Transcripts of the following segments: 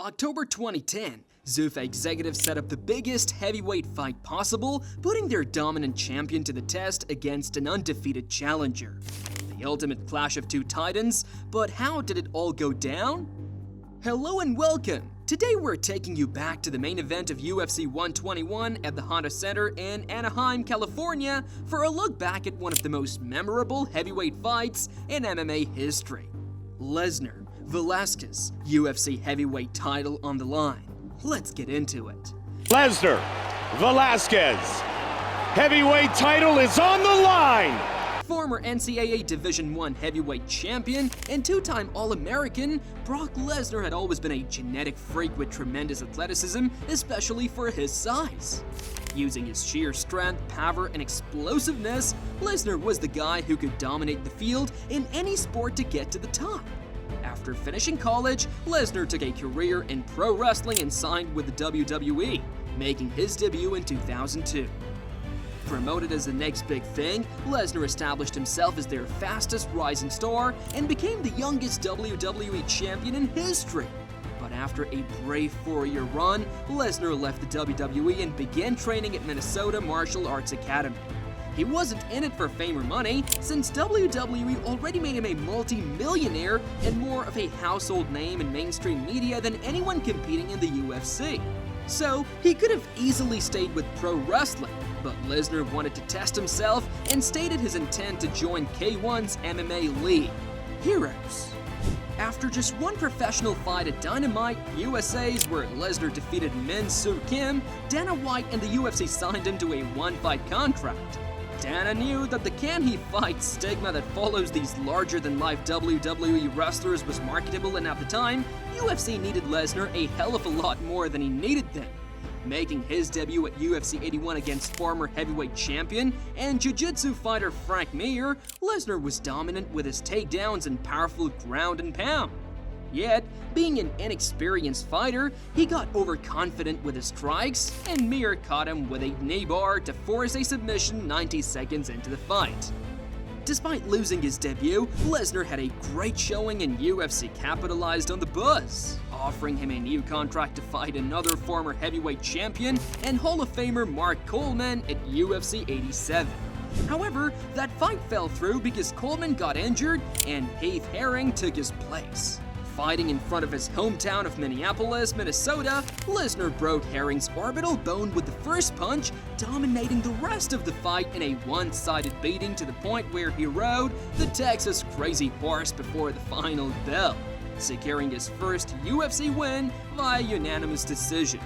October 2010, Zuffa executives set up the biggest heavyweight fight possible, putting their dominant champion to the test against an undefeated challenger. The ultimate clash of two titans, but how did it all go down? Hello and welcome! Today we're taking you back to the main event of UFC 121 at the Honda Center in Anaheim, California for a look back at one of the most memorable heavyweight fights in MMA history. Lesnar, Velasquez, UFC heavyweight title on the line. Let's get into it. Lesnar, Velasquez, heavyweight title is on the line! Former NCAA Division I heavyweight champion and two-time All-American, Brock Lesnar had always been a genetic freak with tremendous athleticism, especially for his size. Using his sheer strength, power, and explosiveness, Lesnar was the guy who could dominate the field in any sport to get to the top. After finishing college, Lesnar took a career in pro wrestling and signed with the WWE, making his debut in 2002. Promoted as the next big thing, Lesnar established himself as their fastest rising star and became the youngest WWE champion in history. But after a brave 4-year run, Lesnar left the WWE and began training at Minnesota Martial Arts Academy. He wasn't in it for fame or money, since WWE already made him a multi-millionaire and more of a household name in mainstream media than anyone competing in the UFC. So he could have easily stayed with pro wrestling, but Lesnar wanted to test himself and stated his intent to join K1's MMA league, Heroes. After just one professional fight at Dynamite USA's, where Lesnar defeated Min Soo Kim, Dana White and the UFC signed him to a one-fight contract. Dana knew that the "can he fight" stigma that follows these larger-than-life WWE wrestlers was marketable, and at the time, UFC needed Lesnar a hell of a lot more than he needed them. Making his debut at UFC 81 against former heavyweight champion and jiu-jitsu fighter Frank Mir, Lesnar was dominant with his takedowns and powerful ground and pound. Yet, being an inexperienced fighter, he got overconfident with his strikes, and Mir caught him with a knee bar to force a submission 90 seconds into the fight. Despite losing his debut, Lesnar had a great showing and UFC capitalized on the buzz, offering him a new contract to fight another former heavyweight champion and Hall of Famer Mark Coleman at UFC 87. However, that fight fell through because Coleman got injured and Heath Herring took his place. Fighting in front of his hometown of Minneapolis, Minnesota, Lesnar broke Herring's orbital bone with the first punch, dominating the rest of the fight in a one-sided beating to the point where he rode the Texas Crazy Horse before the final bell, securing his first UFC win via unanimous decision.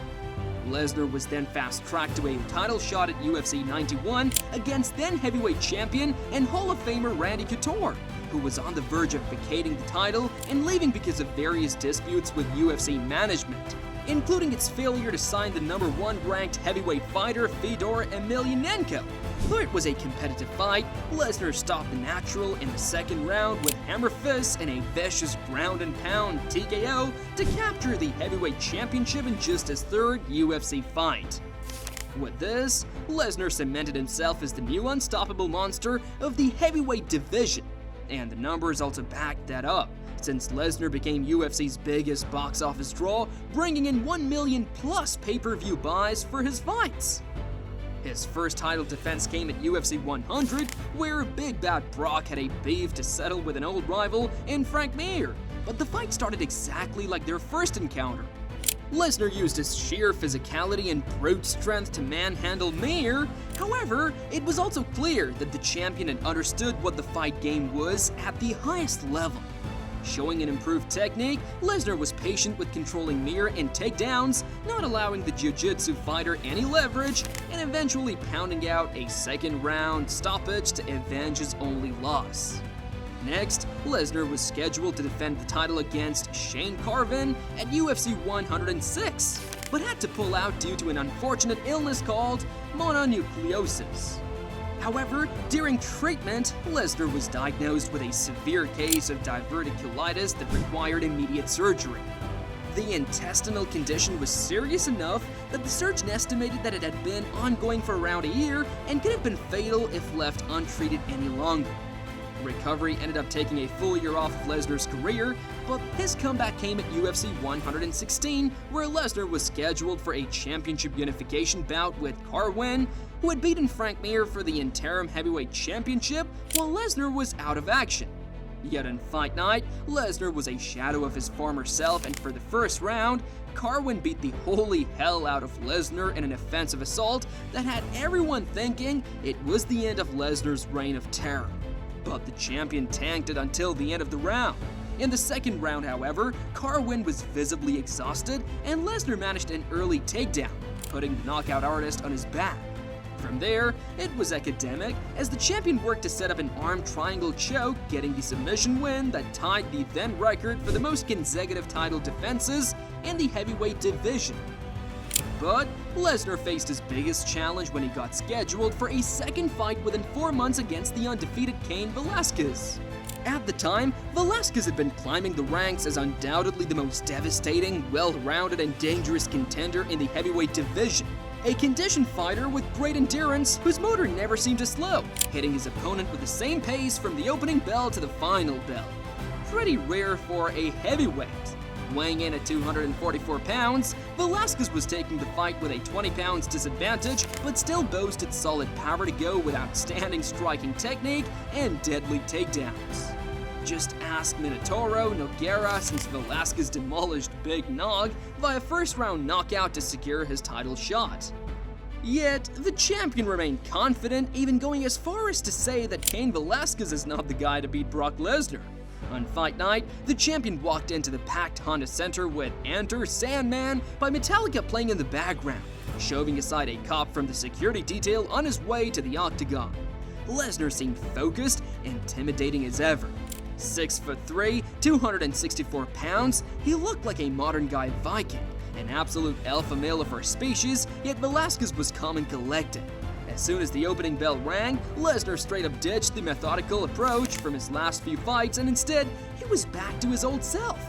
Lesnar was then fast-tracked to a title shot at UFC 91 against then heavyweight champion and Hall of Famer Randy Couture, who was on the verge of vacating the title and leaving because of various disputes with UFC management, including its failure to sign the number 1 ranked heavyweight fighter Fedor Emelianenko. Though it was a competitive fight, Lesnar stopped the natural in the second round with hammer fists and a vicious ground and pound TKO to capture the heavyweight championship in just his third UFC fight. With this, Lesnar cemented himself as the new unstoppable monster of the heavyweight division. And the numbers also backed that up, since Lesnar became UFC's biggest box office draw, bringing in 1 million plus pay-per-view buys for his fights. His first title defense came at UFC 100, where Big Bad Brock had a beef to settle with an old rival in Frank Mir, but the fight started exactly like their first encounter. Lesnar used his sheer physicality and brute strength to manhandle Mir. However, it was also clear that the champion had understood what the fight game was at the highest level. Showing an improved technique, Lesnar was patient with controlling Mir in takedowns, not allowing the jiu-jitsu fighter any leverage, and eventually pounding out a second-round stoppage to avenge his only loss. Next, Lesnar was scheduled to defend the title against Shane Carvin at UFC 106, but had to pull out due to an unfortunate illness called mononucleosis. However, during treatment, Lesnar was diagnosed with a severe case of diverticulitis that required immediate surgery. The intestinal condition was serious enough that the surgeon estimated that it had been ongoing for around a year and could have been fatal if left untreated any longer. recovery ended up taking a full year off of Lesnar's career, but his comeback came at UFC 116, where Lesnar was scheduled for a championship unification bout with Carwin, who had beaten Frank Mir for the interim heavyweight championship while Lesnar was out of action. Yet on fight night, Lesnar was a shadow of his former self, and for the first round, Carwin beat the holy hell out of Lesnar in an offensive assault that had everyone thinking it was the end of Lesnar's reign of terror. But the champion tanked it until the end of the round. In the second round, however, Carwin was visibly exhausted, and Lesnar managed an early takedown, putting the knockout artist on his back. From there, it was academic, as the champion worked to set up an arm triangle choke, getting the submission win that tied the then record for the most consecutive title defenses in the heavyweight division. But Lesnar faced his biggest challenge when he got scheduled for a second fight within 4 months against the undefeated Cain Velasquez. At the time, Velasquez had been climbing the ranks as undoubtedly the most devastating, well-rounded, and dangerous contender in the heavyweight division. A conditioned fighter with great endurance whose motor never seemed to slow, hitting his opponent with the same pace from the opening bell to the final bell. Pretty rare for a heavyweight. Weighing in at 244 pounds, Velasquez was taking the fight with a 20 pounds disadvantage, but still boasted solid power to go with outstanding striking technique and deadly takedowns. Just ask Minotauro Nogueira, since Velasquez demolished Big Nog via first-round knockout to secure his title shot. Yet, the champion remained confident, even going as far as to say that Cain Velasquez is not the guy to beat Brock Lesnar. On fight night, the champion walked into the packed Honda Center with Enter Sandman by Metallica playing in the background, shoving aside a cop from the security detail on his way to the octagon. Lesnar seemed focused, intimidating as ever. 6'3", 264 pounds, he looked like a modern guy Viking, an absolute alpha male of our species, yet Velasquez was calm and collected. As soon as the opening bell rang, Lesnar straight up ditched the methodical approach from his last few fights, and instead, he was back to his old self.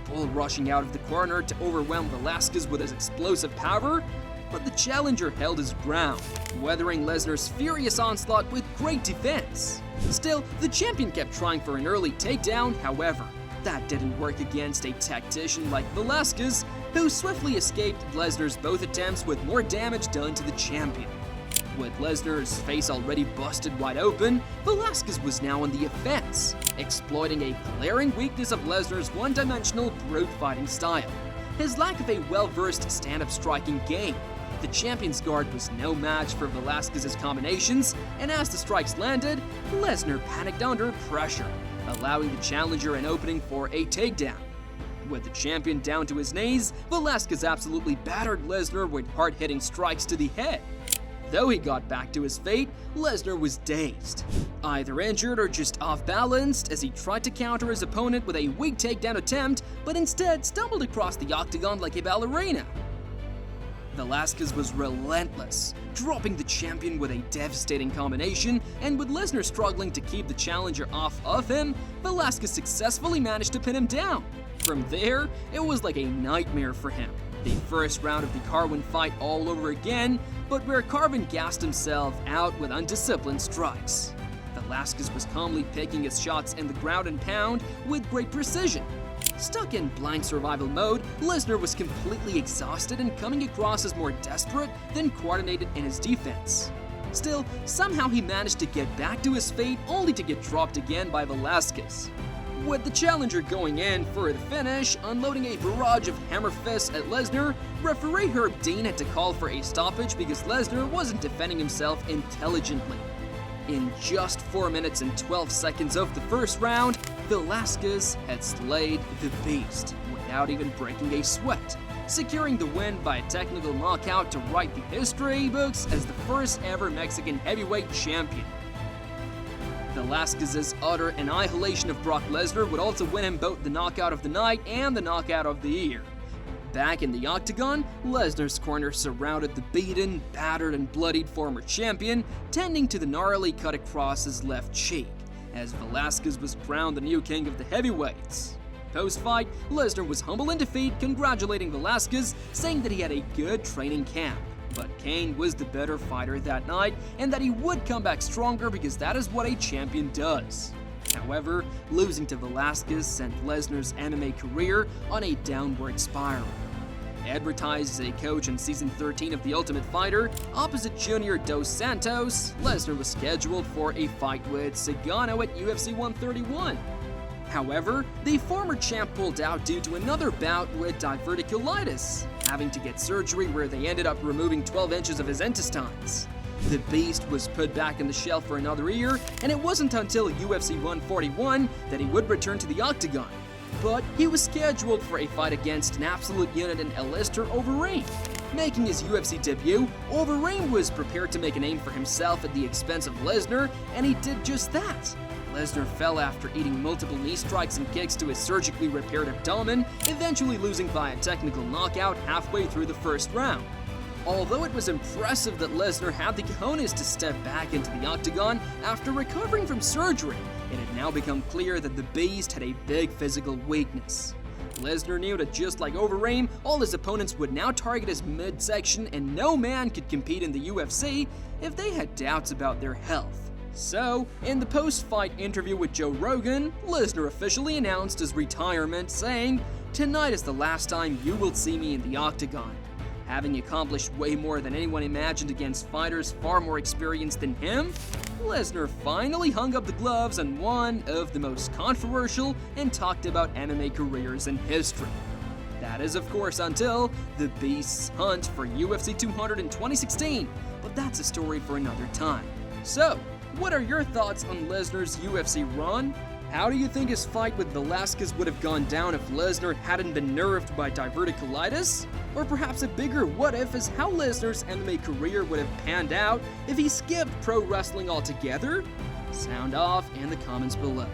Bull rushing out of the corner to overwhelm Velasquez with his explosive power, but the challenger held his ground, weathering Lesnar's furious onslaught with great defense. Still, the champion kept trying for an early takedown, however, that didn't work against a tactician like Velasquez, who swiftly escaped Lesnar's both attempts with more damage done to the champion. With Lesnar's face already busted wide open, Velasquez was now on the offense, exploiting a glaring weakness of Lesnar's one-dimensional brute fighting style, his lack of a well-versed stand-up striking game. The champion's guard was no match for Velasquez's combinations, and as the strikes landed, Lesnar panicked under pressure, allowing the challenger an opening for a takedown. With the champion down to his knees, Velasquez absolutely battered Lesnar with hard-hitting strikes to the head. Though he got back to his fate, Lesnar was dazed, either injured or just off-balanced as he tried to counter his opponent with a weak takedown attempt, but instead stumbled across the octagon like a ballerina. Velasquez was relentless, dropping the champion with a devastating combination, and with Lesnar struggling to keep the challenger off of him, Velasquez successfully managed to pin him down. From there, it was like a nightmare for him. The first round of the Carwin fight all over again, but where Carwin gassed himself out with undisciplined strikes. Velasquez was calmly picking his shots in the ground and pound with great precision. Stuck in blind survival mode, Lesnar was completely exhausted and coming across as more desperate than coordinated in his defense. Still, somehow he managed to get back to his fate only to get dropped again by Velasquez. With the challenger going in for the finish, unloading a barrage of hammer fists at Lesnar, referee Herb Dean had to call for a stoppage because Lesnar wasn't defending himself intelligently. In just 4 minutes and 12 seconds of the first round, Velasquez had slayed the beast without even breaking a sweat, securing the win by a technical knockout to write the history books as the first ever Mexican heavyweight champion. Velasquez's utter annihilation of Brock Lesnar would also win him both the knockout of the night and the knockout of the year. Back in the octagon, Lesnar's corner surrounded the beaten, battered, and bloodied former champion, tending to the gnarly cut across his left cheek, as Velasquez was crowned the new king of the heavyweights. Post-fight, Lesnar was humble in defeat, congratulating Velasquez, saying that he had a good training camp. But Cain was the better fighter that night, and that he would come back stronger because that is what a champion does. However, losing to Velasquez sent Lesnar's MMA career on a downward spiral. Advertised as a coach in season 13 of The Ultimate Fighter, opposite Junior Dos Santos, Lesnar was scheduled for a fight with Cigano at UFC 131. However, the former champ pulled out due to another bout with diverticulitis, having to get surgery where they ended up removing 12 inches of his intestines. The Beast was put back in the shelf for another year, and it wasn't until UFC 141 that he would return to the octagon. But he was scheduled for a fight against an absolute unit in Alistair Overeem. Making his UFC debut, Overeem was prepared to make a name for himself at the expense of Lesnar, and he did just that. Lesnar fell after eating multiple knee strikes and kicks to his surgically repaired abdomen, eventually losing via technical knockout halfway through the first round. Although it was impressive that Lesnar had the cojones to step back into the octagon after recovering from surgery, it had now become clear that the Beast had a big physical weakness. Lesnar knew that just like Overeem, all his opponents would now target his midsection, and no man could compete in the UFC if they had doubts about their health. So, in the post-fight interview with Joe Rogan, Lesnar officially announced his retirement, saying, "Tonight is the last time you will see me in the octagon." Having accomplished way more than anyone imagined against fighters far more experienced than him, Lesnar finally hung up the gloves on one of the most controversial and talked about MMA careers in history. That is, of course, until the Beast's hunt for UFC 200 in 2016, but that's a story for another time. So, what are your thoughts on Lesnar's UFC run? How do you think his fight with Velasquez would have gone down if Lesnar hadn't been nerfed by diverticulitis? Or perhaps a bigger what if is how Lesnar's MMA career would have panned out if he skipped pro wrestling altogether? Sound off in the comments below.